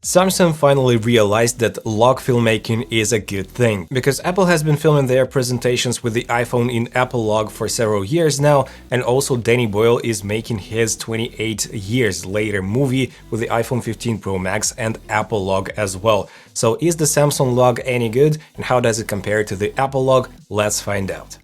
Samsung finally realized that log filmmaking is a good thing, because Apple has been filming their presentations with the iPhone in Apple Log for several years now, and also Danny Boyle is making his 28 years later movie with the iPhone 15 Pro Max and Apple Log as well. So is the Samsung Log any good, and how does it compare to the Apple Log? Let's find out.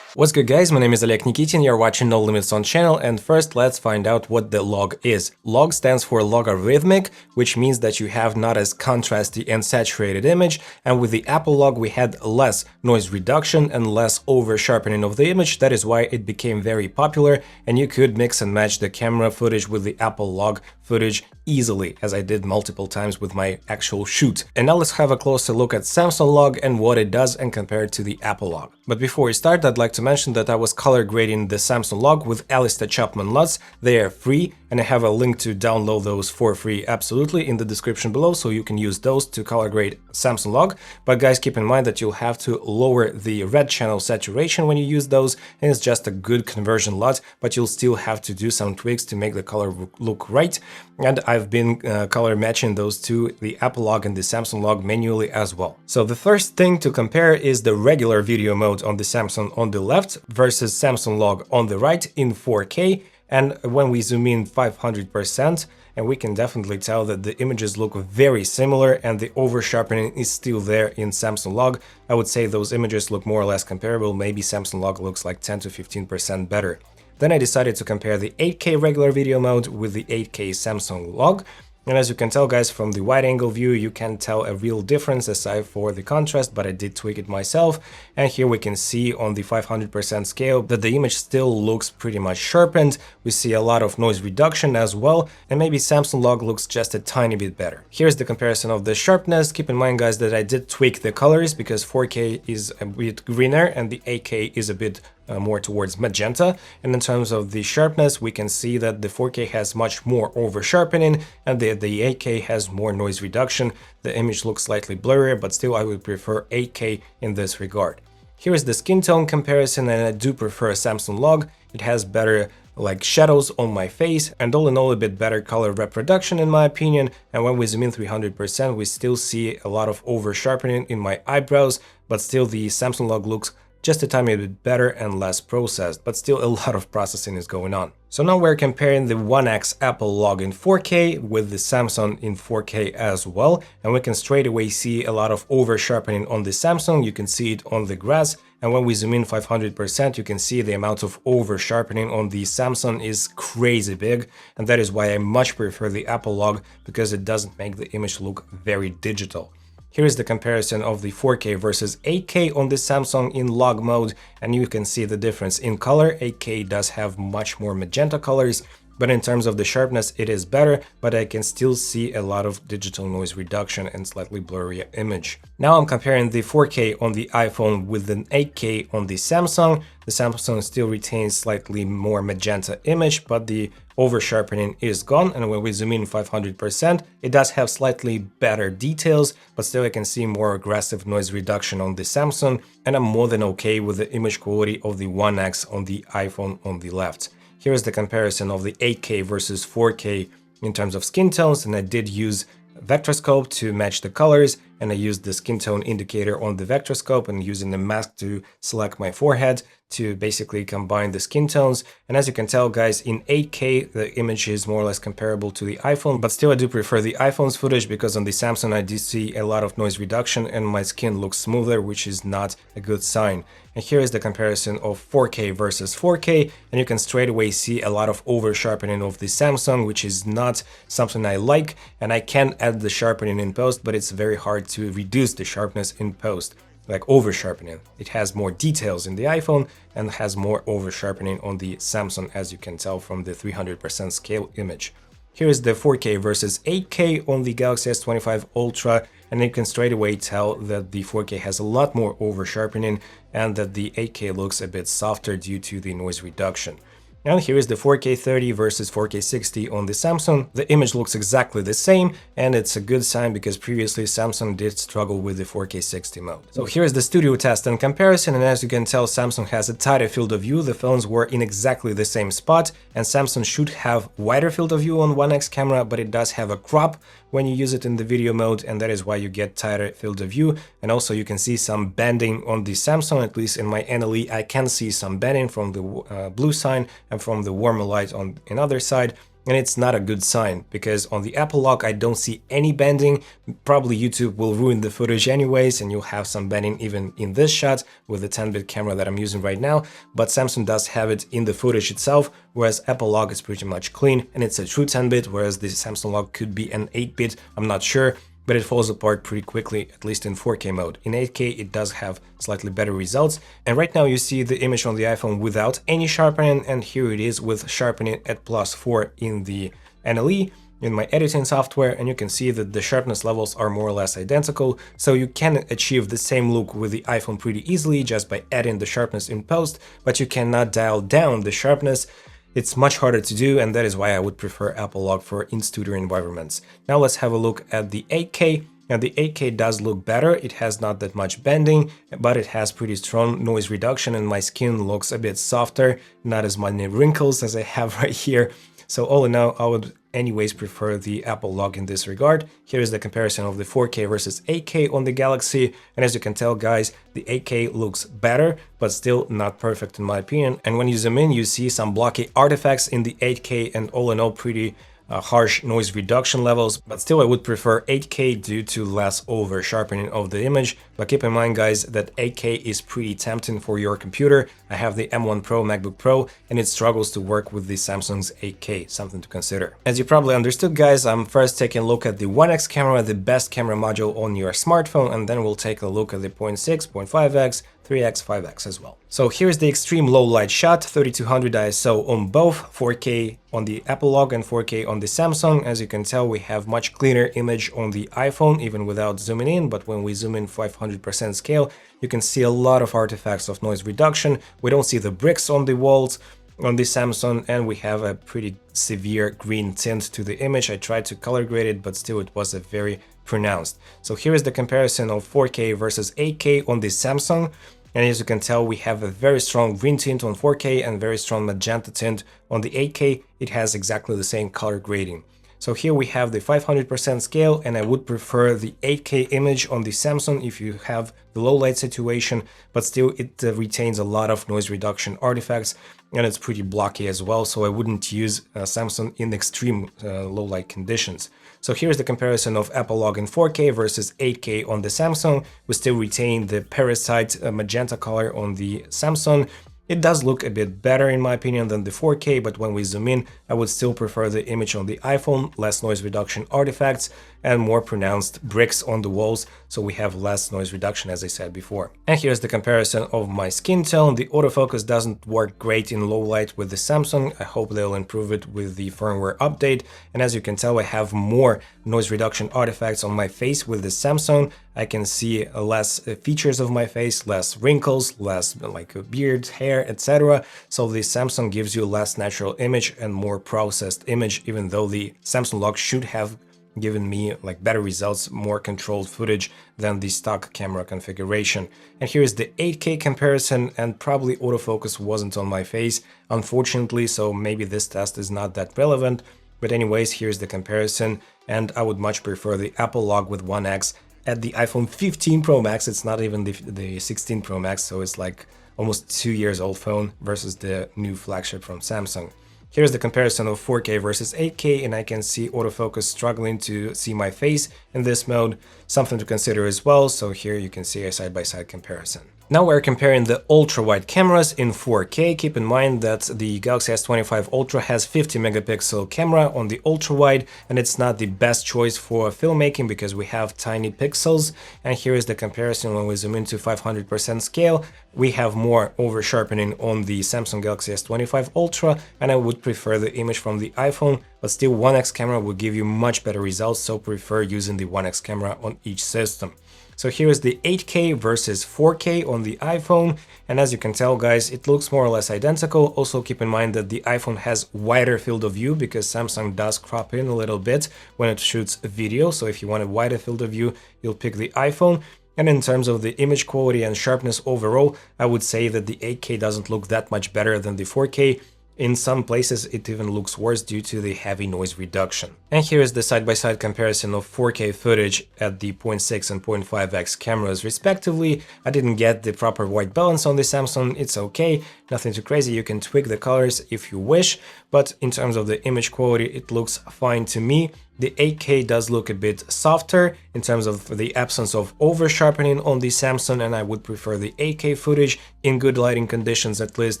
What's good, guys? My name is Oleg Nikitin, you're watching No Limits on channel, and first let's find out what the log is. Log stands for logarithmic, which means that you have not as contrasty and saturated image, and with the Apple Log we had less noise reduction and less over sharpening of the image. That is why it became very popular, and you could mix and match the camera footage with the Apple Log footage easily, as I did multiple times with my actual shoot. And now let's have a closer look at Samsung Log and what it does and compare it to the Apple Log. But before we start, I'd like to mention that I was color grading the Samsung Log with Alistair Chapman LUTs. They are free, and I have a link to download those for free absolutely in the description below, so you can use those to color grade Samsung Log. But guys, keep in mind that you'll have to lower the red channel saturation when you use those, and it's just a good conversion LUT, but you'll still have to do some tweaks to make the color look right. And I've been color matching those two, the Apple Log and the Samsung Log, manually as well. So the first thing to compare is the regular video mode on the Samsung on the left versus Samsung Log on the right in 4K. And when we zoom in 500%, and we can definitely tell that the images look very similar and the over sharpening is still there in Samsung Log. I would say those images look more or less comparable. Maybe Samsung Log looks like 10 to 15% better. Then I decided to compare the 8K regular video mode with the 8K Samsung Log. And as you can tell, guys, from the wide angle view, you can tell a real difference aside for the contrast, but I did tweak it myself. And here we can see on the 500% scale that the image still looks pretty much sharpened. We see a lot of noise reduction as well, and maybe Samsung Log looks just a tiny bit better. Here's the comparison of the sharpness. Keep in mind, guys, that I did tweak the colors because 4K is a bit greener and the 8K is a bit more towards magenta. And in terms of the sharpness, we can see that the 4K has much more over sharpening and the 8K has more noise reduction. The image looks slightly blurrier, but still I would prefer 8K in this regard. Here is the skin tone comparison, and I do prefer Samsung Log. It has better like shadows on my face, and all in all a bit better color reproduction in my opinion. And when we zoom in 300%, we still see a lot of over sharpening in my eyebrows, but still the Samsung Log looks just a tiny bit better and less processed, but still a lot of processing is going on. So now we're comparing the 1X Apple Log in 4K with the Samsung in 4K as well, and we can straight away see a lot of over sharpening on the Samsung. You can see it on the grass, and when we zoom in 500%, you can see the amount of over sharpening on the Samsung is crazy big, and that is why I much prefer the Apple Log, because it doesn't make the image look very digital. Here is the comparison of the 4K versus 8K on the Samsung in log mode, and you can see the difference in color. 8K does have much more magenta colors, but in terms of the sharpness it is better, but I can still see a lot of digital noise reduction and slightly blurry image. Now I'm comparing the 4K on the iPhone with an 8K on the Samsung. The Samsung still retains slightly more magenta image, but the over sharpening is gone, and when we zoom in 500%, it does have slightly better details, but still I can see more aggressive noise reduction on the Samsung, and I'm more than okay with the image quality of the 1X on the iPhone on the left. Here is the comparison of the 8K versus 4K in terms of skin tones, and I did use vectorscope to match the colors, and I used the skin tone indicator on the vectorscope and using the mask to select my forehead to basically combine the skin tones. And as you can tell, guys, in 8K the image is more or less comparable to the iPhone, but still I do prefer the iPhone's footage because on the Samsung I do see a lot of noise reduction and my skin looks smoother, which is not a good sign. And here is the comparison of 4K versus 4K, and you can straight away see a lot of over sharpening of the Samsung, which is not something I like, and I can add the sharpening in post, but it's very hard to reduce the sharpness in post, like over sharpening. It has more details in the iPhone and has more over sharpening on the Samsung, as you can tell from the 300% scale image. Here is the 4K versus 8K on the Galaxy S25 Ultra, and you can straight away tell that the 4K has a lot more over sharpening and that the 8K looks a bit softer due to the noise reduction. And here is the 4K 30 versus 4K 60 on the Samsung. The image looks exactly the same, and it's a good sign because previously Samsung did struggle with the 4K 60 mode. So here is the studio test and comparison, and as you can tell, Samsung has a tighter field of view. The phones were in exactly the same spot, and Samsung should have wider field of view on One X camera, but it does have a crop when you use it in the video mode, and that is why you get tighter field of view. And also you can see some bending on the Samsung, at least in my NLE, I can see some bending from the blue sign and from the warmer light on another side. And it's not a good sign, because on the Apple lock I don't see any bending. Probably YouTube will ruin the footage anyways, and you'll have some bending even in this shot with the 10-bit camera that I'm using right now, but Samsung does have it in the footage itself, whereas Apple lock is pretty much clean and it's a true 10-bit, whereas the Samsung lock could be an 8-bit, I'm not sure. But it falls apart pretty quickly, at least in 4K mode. In 8K it does have slightly better results, and right now you see the image on the iPhone without any sharpening, and here it is with sharpening at +4 in the NLE, in my editing software, and you can see that the sharpness levels are more or less identical, so you can achieve the same look with the iPhone pretty easily just by adding the sharpness in post, but you cannot dial down the sharpness. It's much harder to do, and that is why I would prefer Apple lock for in-studio environments. Now let's have a look at the 8K. Now the 8K does look better, it has not that much bending, but it has pretty strong noise reduction, and my skin looks a bit softer, not as many wrinkles as I have right here. So all in all, I would anyways prefer the Apple lock in this regard. Here is the comparison of the 4K versus 8K on the Galaxy, and as you can tell guys, the 8K looks better, but still not perfect in my opinion. And when you zoom in, you see some blocky artifacts in the 8K, and all in all pretty harsh noise reduction levels, but still I would prefer 8K due to less over sharpening of the image. But keep in mind guys that 8K is pretty tempting for your computer. I have the M1 Pro MacBook Pro and it struggles to work with the Samsung's 8K, something to consider. As you probably understood guys, I'm first taking a look at the One X camera, the best camera module on your smartphone, and then we'll take a look at the 0.6, 0.5x, 3x, 5x as well. So here's the extreme low light shot, 3200 ISO on both, 4K on the Apple lock and 4K on the Samsung. As you can tell, we have much cleaner image on the iPhone, even without zooming in, but when we zoom in 500% scale, you can see a lot of artifacts of noise reduction. We don't see the bricks on the walls on the Samsung, and we have a pretty severe green tint to the image. I tried to color grade it, but still it was a very pronounced. So here is the comparison of 4K versus 8K on the Samsung. And as you can tell, we have a very strong green tint on 4K and very strong magenta tint on the 8K. It has exactly the same color grading. So here we have the 500% scale, and I would prefer the 8K image on the Samsung if you have the low light situation, but still it retains a lot of noise reduction artifacts, and it's pretty blocky as well, so I wouldn't use Samsung in extreme low light conditions. So here's the comparison of Apple lock in 4K versus 8K on the Samsung. We still retain the parasite magenta color on the Samsung. It does look a bit better in my opinion than the 4K, but when we zoom in, I would still prefer the image on the iPhone, less noise reduction artifacts and more pronounced bricks on the walls, so we have less noise reduction as I said before. And here's the comparison of my skin tone. The autofocus doesn't work great in low light with the Samsung. I hope they'll improve it with the firmware update. And as you can tell, I have more noise reduction artifacts on my face with the Samsung. I can see less features of my face, less wrinkles, less like a beard, hair, etc. So the Samsung gives you less natural image and more processed image, even though the Samsung lock should have given me like better results, more controlled footage than the stock camera configuration. And here is the 8K comparison, and probably autofocus wasn't on my face, unfortunately, so maybe this test is not that relevant. But anyways, here's the comparison, and I would much prefer the Apple lock with 1X at the iPhone 15 Pro Max. It's not even the 16 Pro Max, so it's like almost 2 years old phone versus the new flagship from Samsung. Here's the comparison of 4K versus 8K, and I can see autofocus struggling to see my face in this mode, something to consider as well. So here you can see a side-by-side comparison. Now we're comparing the ultra-wide cameras in 4K. Keep in mind that the Galaxy S25 Ultra has 50 megapixel camera on the ultra-wide, and it's not the best choice for filmmaking because we have tiny pixels. And here is the comparison when we zoom into 500% scale. We have more over-sharpening on the Samsung Galaxy S25 Ultra, and I would prefer the image from the iPhone, but still 1X camera will give you much better results, so prefer using the 1X camera on each system. So here is the 8K versus 4K on the iPhone, and as you can tell guys, it looks more or less identical. Also keep in mind that the iPhone has wider field of view because Samsung does crop in a little bit when it shoots a video, so if you want a wider field of view, you'll pick the iPhone. And in terms of the image quality and sharpness overall, I would say that the 8K doesn't look that much better than the 4K. In some places it even looks worse due to the heavy noise reduction. And here is the side-by-side comparison of 4K footage at the 0.6 and 0.5x cameras respectively. I didn't get the proper white balance on the Samsung, it's okay, nothing too crazy, you can tweak the colors if you wish, but in terms of the image quality it looks fine to me. The 8K does look a bit softer in terms of the absence of over-sharpening on the Samsung, and I would prefer the 8K footage in good lighting conditions at least,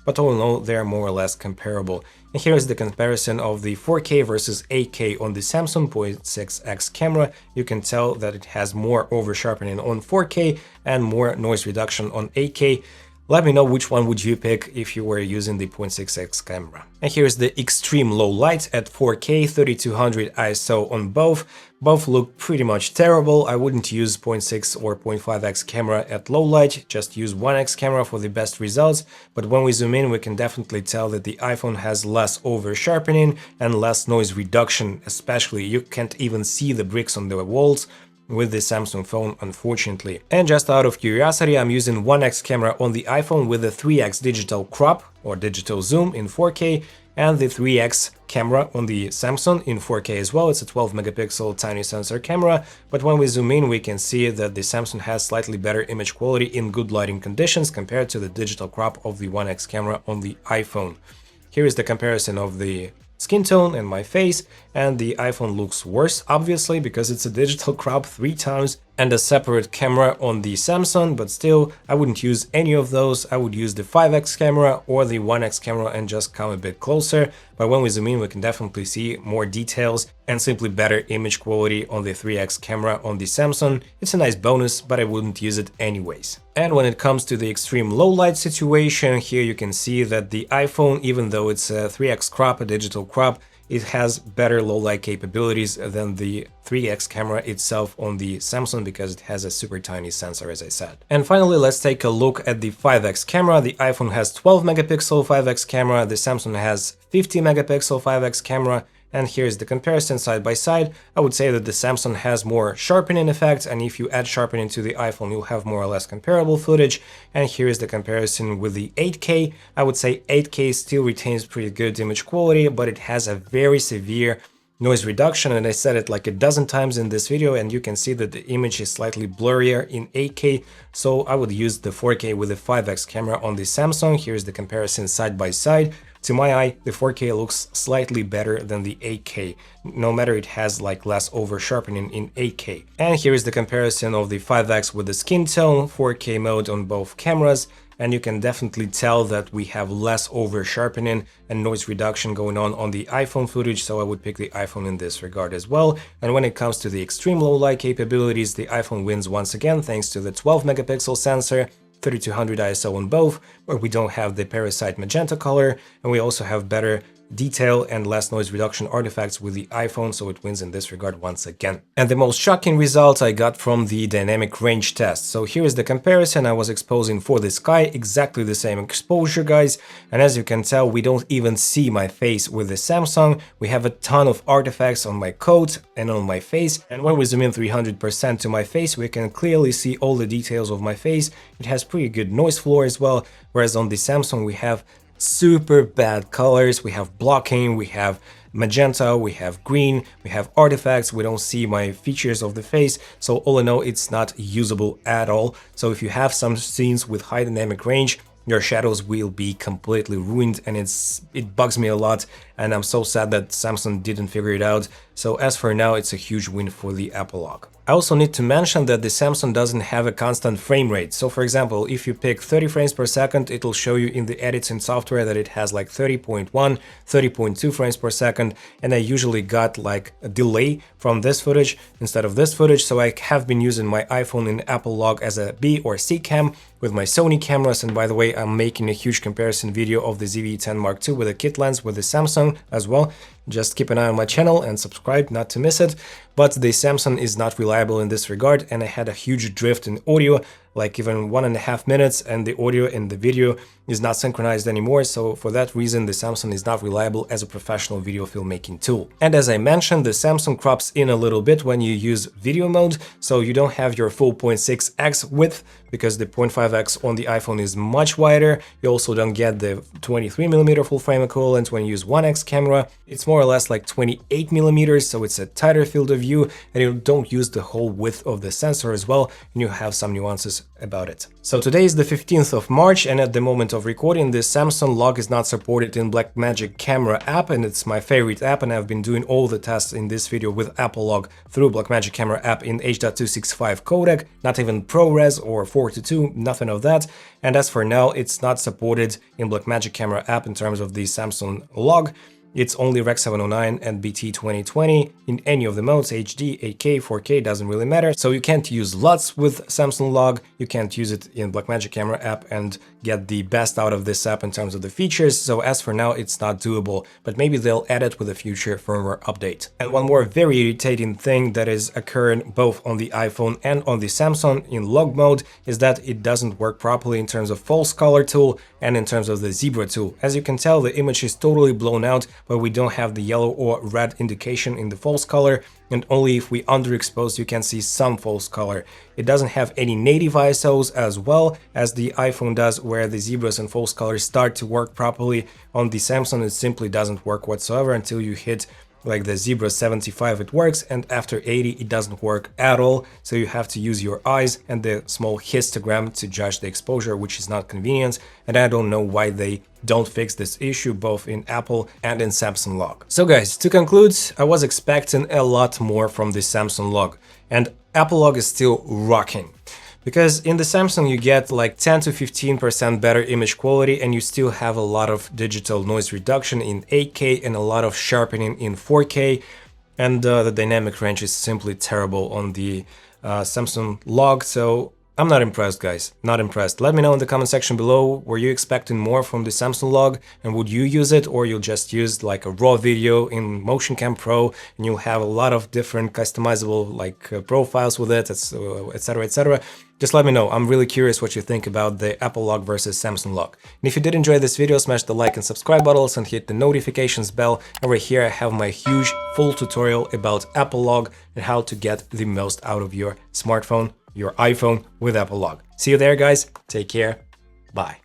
but all in all, they are more or less comparable. And here is the comparison of the 4K versus 8K on the Samsung 0.6x camera. You can tell that it has more over-sharpening on 4K and more noise reduction on 8K. Let me know which one would you pick if you were using the 0.6x camera. And here's the extreme low light at 4K, 3200 ISO on both. Both look pretty much terrible. I wouldn't use 0.6 or 0.5x camera at low light, just use 1x camera for the best results. But when we zoom in, we can definitely tell that the iPhone has less over sharpening and less noise reduction, especially you can't even see the bricks on the walls with the Samsung phone, unfortunately. And just out of curiosity, I'm using 1x camera on the iPhone with a 3x digital crop or digital zoom in 4K, and the 3x camera on the Samsung in 4K as well. It's a 12 megapixel tiny sensor camera, but when we zoom in, we can see that the Samsung has slightly better image quality in good lighting conditions compared to the digital crop of the 1x camera on the iPhone. Here is the comparison of the skin tone and my face, and the iPhone looks worse, obviously, because it's a digital crop 3 times and a separate camera on the Samsung, but still, I wouldn't use any of those. I would use the 5x camera or the 1x camera and just come a bit closer, but when we zoom in, we can definitely see more details and simply better image quality on the 3x camera on the Samsung. It's a nice bonus, but I wouldn't use it anyways. And when it comes to the extreme low light situation, here you can see that the iPhone, even though it's a 3x crop, a digital crop, it has better low light capabilities than the 3x camera itself on the Samsung because it has a super tiny sensor, as I said. And finally, let's take a look at the 5x camera. The iPhone has 12 megapixel 5x camera, the Samsung has 50 megapixel 5x camera. And here's the comparison side by side. I would say that the Samsung has more sharpening effect, and if you add sharpening to the iPhone, you'll have more or less comparable footage. And here is the comparison with the 8K. I would say 8K still retains pretty good image quality, but it has a very severe noise reduction, and I said it like a dozen times in this video, and you can see that the image is slightly blurrier in 8K, so I would use the 4K with the 5x camera on the Samsung. Here's the comparison side by side. To my eye, the 4K looks slightly better than the 8K, no matter it has like less over sharpening in 8K. And here is the comparison of the 5X with the skin tone, 4K mode on both cameras, and you can definitely tell that we have less over sharpening and noise reduction going on the iPhone footage, so I would pick the iPhone in this regard as well. And when it comes to the extreme low light capabilities, the iPhone wins once again thanks to the 12 megapixel sensor, 3200 ISO on both, where we don't have the parasite magenta color, and we also have better detail and less noise reduction artifacts with the iPhone, so it wins in this regard once again. And the most shocking result I got from the dynamic range test. So here is the comparison. I was exposing for the sky, exactly the same exposure, guys, and as you can tell, we don't even see my face with the Samsung. We have a ton of artifacts on my coat and on my face, and when we zoom in 300% to my face, we can clearly see all the details of my face. It has pretty good noise floor as well, whereas on the Samsung we have super bad colors, we have blocking, we have magenta, we have green, we have artifacts, we don't see my features of the face, so all in all it's not usable at all. So if you have some scenes with high dynamic range, your shadows will be completely ruined, and it bugs me a lot, and I'm so sad that Samsung didn't figure it out. So as for now, it's a huge win for the Apple log. I also need to mention that the Samsung doesn't have a constant frame rate. So for example, if you pick 30 frames per second, it'll show you in the editing software that it has like 30.1, 30.2 frames per second, and I usually got like a delay from this footage instead of this footage, so I have been using my iPhone in Apple log as a B or C cam with my Sony cameras, and by the way, I'm making a huge comparison video of the ZV-10 Mark II with a kit lens with the Samsung as well. just keep an eye on my channel and subscribe not to miss it. But the Samsung is not reliable in this regard, and I had a huge drift in audio, like even 1.5 minutes, and the audio in the video is not synchronized anymore. So for that reason, the Samsung is not reliable as a professional video filmmaking tool. And as I mentioned, the Samsung crops in a little bit when you use video mode, so you don't have your full 0.6x width, because the 0.5x on the iPhone is much wider. You also don't get the 23mm full frame equivalent when you use 1x camera. It's more or less like 28mm, so it's a tighter field of view, and you don't use the whole width of the sensor as well, and you have some nuances about it. So today is the 15th of March, and at the moment of recording, the Samsung log is not supported in Blackmagic Camera app, and it's my favorite app, and I've been doing all the tests in this video with Apple log through Blackmagic Camera app in H.265 codec, not even ProRes or 4:2, nothing of that. And as for now, it's not supported in Blackmagic Camera app in terms of the Samsung log. It's only Rec 709 and BT 2020 in any of the modes, HD, 8K, 4K, doesn't really matter. So you can't use LUTs with Samsung log, you can't use it in Blackmagic Camera app and get the best out of this app in terms of the features. So as for now, it's not doable, but maybe they'll add it with a future firmware update. And one more very irritating thing that is occurring both on the iPhone and on the Samsung in log mode is that it doesn't work properly in terms of false color tool and in terms of the zebra tool. As you can tell, the image is totally blown out, but we don't have the yellow or red indication in the false color, and only if we underexpose you can see some false color. It doesn't have any native ISOs as well as the iPhone does, where the zebras and false colors start to work properly. On the Samsung it simply doesn't work whatsoever until you hit like the Zebra 75 it works, and after 80 it doesn't work at all, so you have to use your eyes and the small histogram to judge the exposure, which is not convenient, and I don't know why they don't fix this issue both in Apple and in Samsung log. So guys, to conclude, I was expecting a lot more from the Samsung log, and Apple log is still rocking. Because in the Samsung you get like 10 to 15% better image quality, and you still have a lot of digital noise reduction in 8K and a lot of sharpening in 4K, and the dynamic range is simply terrible on the Samsung log. So I'm not impressed, guys, not impressed. Let me know in the comment section below, were you expecting more from the Samsung log, and would you use it, or you'll just use like a raw video in Motion Cam Pro and you'll have a lot of different customizable like profiles with it, etc, etc. Just let me know. I'm really curious what you think about the Apple log versus Samsung log. And if you did enjoy this video, smash the like and subscribe buttons and hit the notifications bell. Over here I have my huge full tutorial about Apple log and how to get the most out of your smartphone, your iPhone with Apple log. See you there, guys. Take care. Bye.